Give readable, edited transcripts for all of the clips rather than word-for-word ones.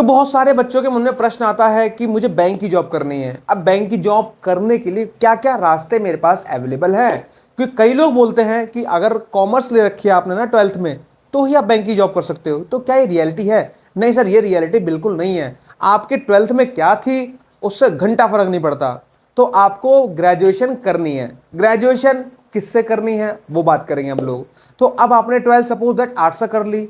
तो बहुत सारे बच्चों के मन में प्रश्न आता है कि मुझे बैंक की जॉब करनी है। अब बैंक की जॉब करने के लिए क्या क्या रास्ते मेरे पास अवेलेबल है, क्योंकि कई लोग बोलते हैं कि अगर कॉमर्स ले रखी है आपने ना 12th में, तो ही आप बैंक की जॉब कर सकते हो। तो क्या ये रियलिटी है? नहीं सर, ये रियलिटी बिल्कुल नहीं है। आपके 12th में क्या थी उससे घंटा फर्क नहीं पड़ता। तो आपको ग्रेजुएशन करनी है। ग्रेजुएशन किससे करनी है वो बात करेंगे हम लोग। तो अब आपने 12th सपोज दैट आर्ट्स से कर ली,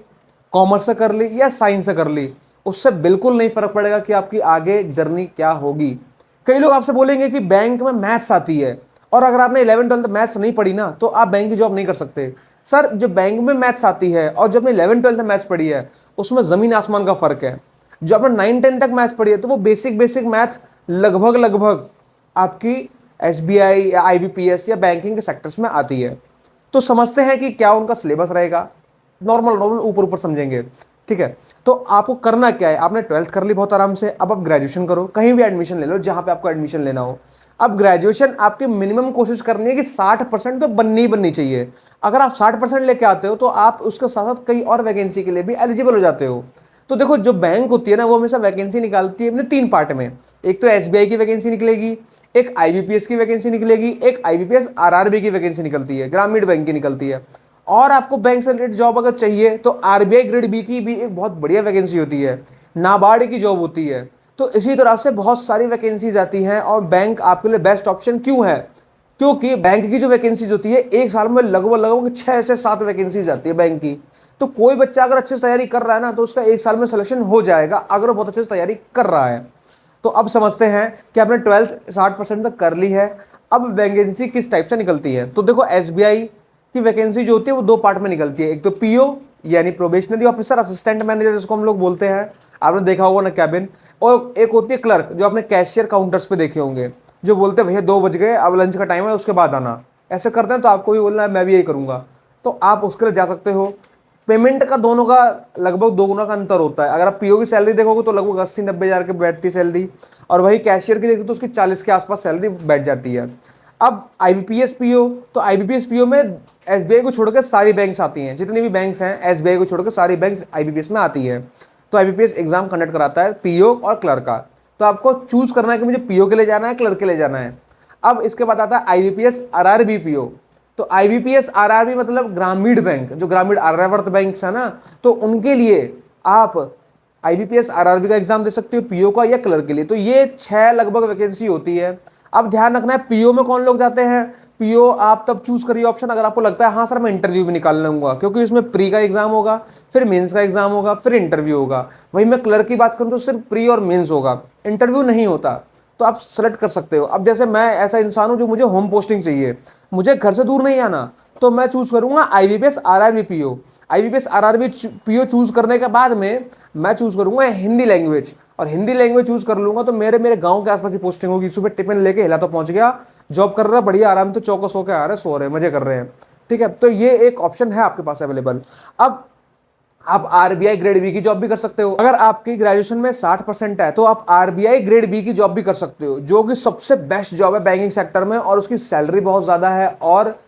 कॉमर्स से कर ली या साइंस से कर ली, उससे बिल्कुल नहीं फर्क पड़ेगा कि आपकी आगे जर्नी क्या होगी। कई लोग आपसे बोलेंगे कि बैंक में मैथ्स आती है, और अगर आपने 11th 12th मैथ्स नहीं पढ़ी ना तो आप बैंक की जॉब नहीं कर सकते। सर, जो बैंक में मैथ्स आती है और जो आपने 11th 12th मैथ्स पढ़ी है उसमें जमीन आसमान का फर्क है। जो आपने 9 10 तक मैथ्स पढ़ी है तो वो बेसिक बेसिक मैथ लगभग लगभग आपकी एसबीआई या आईबीपीएस या बैंकिंग के सेक्टर्स में आती है। तो समझते हैं कि क्या उनका सिलेबस रहेगा। नॉर्मल नॉर्मल ऊपर ऊपर समझेंगे, ठीक है। तो आपको करना क्या है, आपने 12th कर ली बहुत आराम से, अब आप ग्रेजुएशन करो, कहीं भी एडमिशन ले लो जहां पे आपको एडमिशन लेना हो। अब ग्रेजुएशन आपकी मिनिमम कोशिश करनी है कि 60% तो बननी ही बननी चाहिए। अगर आप 60% लेके आते हो तो आप उसके साथ साथ कई और वैकेंसी के लिए भी एलिजिबल हो जाते हो। तो देखो, जो बैंक होती है ना वो हमेशा वैकेंसी निकालती है अपने 3 पार्ट में। एक तो एसबीआई की वैकेंसी निकलेगी, एक आईबीपीएस की वैकेंसी निकलेगी, एक आईबीपीएस आरआरबी की वैकेंसी निकलती है, ग्रामीण बैंक की निकलती है। और आपको बैंक से रिलेटेड जॉब अगर चाहिए तो आरबीआई ग्रेड बी की भी एक बहुत बढ़िया वैकेंसी होती है, नाबार्ड की जॉब होती है। तो इसी तरह से बहुत सारी वैकेंसीज आती हैं, और बैंक आपके लिए बेस्ट ऑप्शन क्यों है? क्योंकि बैंक की जो वैकेंसीज होती है एक साल में लगभग लगभग 6 से 7 वैकेंसीज आती है बैंक की। तो कोई बच्चा अगर अच्छे से तैयारी कर रहा है ना तो उसका एक साल में सिलेक्शन हो जाएगा, अगर वो बहुत अच्छे से तैयारी कर रहा है। तो अब समझते हैं कि आपने 12th 60% तक कर ली है। अब वैकेंसी किस टाइप से निकलती है, तो देखो एसबीआई की वैकेंसी जो होती है वो 2 पार्ट में निकलती है। एक तो पीओ यानी प्रोबेशनरी ऑफिसर, असिस्टेंट मैनेजर जिसको हम लोग बोलते हैं, आपने देखा होगा ना कैबिन। और एक होती है क्लर्क, जो आपने कैशियर काउंटर्स पे देखे होंगे, जो बोलते हैं भैया 2 बज गए अब लंच का टाइम है उसके बाद आना। ऐसे करते हैं, तो आपको भी बोलना है मैं भी यही करूंगा, तो आप उसके लिए जा सकते हो। पेमेंट का दोनों का लगभग 2 गुना का अंतर होता है। अगर आप पीओ की सैलरी देखोगे तो लगभग 80 90 हज़ार की बैठती है सैलरी, और वही कैशियर की देखो तो उसकी 40 के आसपास सैलरी बैठ जाती है। अब आईबीपीएस पीओ, तो आईबीपीएस पीओ में एसबीआई को छोड़कर सारी बैंक्स आती हैं, जितनी भी बैंक्स हैं एसबीआई को छोड़कर सारी बैंक्स आईबीपीएस में आती है। तो आईबीपीएस एग्जाम कंडक्ट कराता है पीओ और क्लर्क का। तो आपको चूज करना है कि मुझे पीओ के लिए जाना है, क्लर्क के लिए जाना है। अब इसके बाद आता है आईबीपीएस आरआरबी पीओ। तो आईबीपीएस आरआरबी मतलब ग्रामीण बैंक, जो ग्रामीण आर्यावर्त बैंक है ना, तो उनके लिए आप आईबीपीएस आरआरबी का एग्जाम दे सकते हो, पीओ का या क्लर्क के लिए। तो ये 6 लगभग वैकेंसी होती है। अब ध्यान रखना है पीओ में कौन लोग जाते हैं। पीओ आप तब चूज करिए ऑप्शन अगर आपको लगता है हाँ सर मैं इंटरव्यू भी निकाल लूंगा, क्योंकि इसमें प्री का एग्जाम होगा, फिर मेंस का एग्जाम होगा, फिर इंटरव्यू होगा। वहीं मैं क्लर्क की बात करूं तो सिर्फ प्री और मेंस होगा, इंटरव्यू नहीं होता। तो आप सेलेक्ट कर सकते हो। अब जैसे मैं ऐसा इंसान हूं जो मुझे होम पोस्टिंग चाहिए, मुझे घर से दूर नहीं आना, तो मैं चूज करूंगा IBPS RRB PO. IBPS RRB PO choose करने के बाद में मैं चूज करूंगा हिंदी लैंग्वेज, और हिंदी लैंग्वेज चूज कर लूंगा तो मेरे मेरे गांव के आसपास ही पोस्टिंग होगी। सुबह टिफिन लेके हिला तो पहुंच गया, जॉब कर रहा बढ़िया आराम तो चौको सो के आ रहे, सो रहे मजे कर रहे हैं, ठीक है। तो ये एक ऑप्शन है आपके पास अवेलेबल। अब आप आरबीआई ग्रेड बी की जॉब भी कर सकते हो। अगर आपकी ग्रेजुएशन में 60% है तो आप आरबीआई ग्रेड बी की जॉब भी कर सकते हो, जो कि सबसे बेस्ट जॉब है बैंकिंग सेक्टर में, और उसकी सैलरी बहुत ज्यादा है, और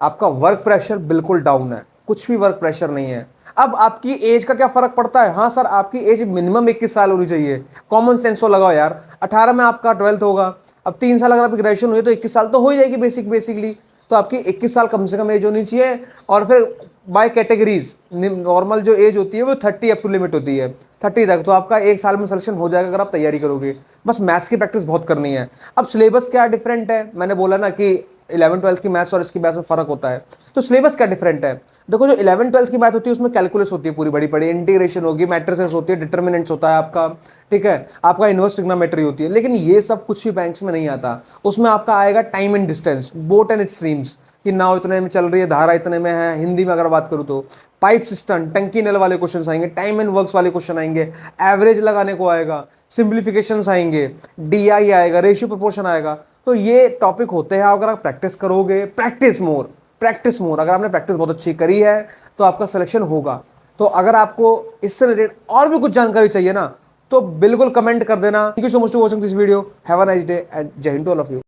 आपका वर्क प्रेशर बिल्कुल डाउन है, कुछ भी वर्क प्रेशर नहीं है। अब आपकी एज का क्या फर्क पड़ता है? हाँ सर, आपकी एज मिनिमम 21 साल होनी चाहिए। कॉमन सेंस तो लगाओ यार, 18 में आपका 12th होगा, अब 3 साल अगर आपकी ग्रेजुएशन हुई है तो 21 साल तो हो ही जाएगी बेसिकली। तो आपकी 21 साल कम से कम एज होनी चाहिए। और फिर बाय कैटेगरीज नॉर्मल जो एज होती है वो 30 अप टू लिमिट होती है, 30 तक। तो आपका एक साल में सिलेक्शन हो जाएगा अगर आप तैयारी करोगे। बस मैथ्स की प्रैक्टिस बहुत करनी है। अब सिलेबस क्या डिफरेंट है, मैंने बोला ना कि 11th 12th की मैथ्स और इसकी मैथ्स में फर्क होता है। तो सिलेबस क्या डिफरेंट है, देखो जो 11th 12th की मैथ होती है उसमें कैलकुलस होती है पूरी बड़ी बड़ी, इंटीग्रेशन होगी, मैट्रिसेस होती है, डिटर्मिनेंट्स होता है आपका, ठीक है, आपका इनवर्स ट्रिग्नोमेट्री होती है। लेकिन ये सब कुछ भी बैंक्स में नहीं आता। उसमें आपका आएगा time and distance, boat and streams, कि नाव इतने में चल रही है, धारा इतने में है। हिंदी में अगर बात करूं तो पाइप सिस्टम, टंकी नल वाले क्वेश्चन आएंगे, टाइम एंड वर्क्स वाले क्वेश्चन आएंगे, एवरेज लगाने को आएगा, सिंप्लीफिकेशंस आएंगे, डीआई आएगा, रेशियो प्रोपोर्शन आएगा। तो ये टॉपिक होते हैं। अगर आप प्रैक्टिस करोगे, प्रैक्टिस मोर, अगर आपने प्रैक्टिस बहुत अच्छी करी है तो आपका सिलेक्शन होगा। तो अगर आपको इससे रिलेटेड और भी कुछ जानकारी चाहिए ना तो बिल्कुल कमेंट कर देना। Thank you so much for watching this video. Have a nice day and जय हिंद टू ऑल ऑफ यू।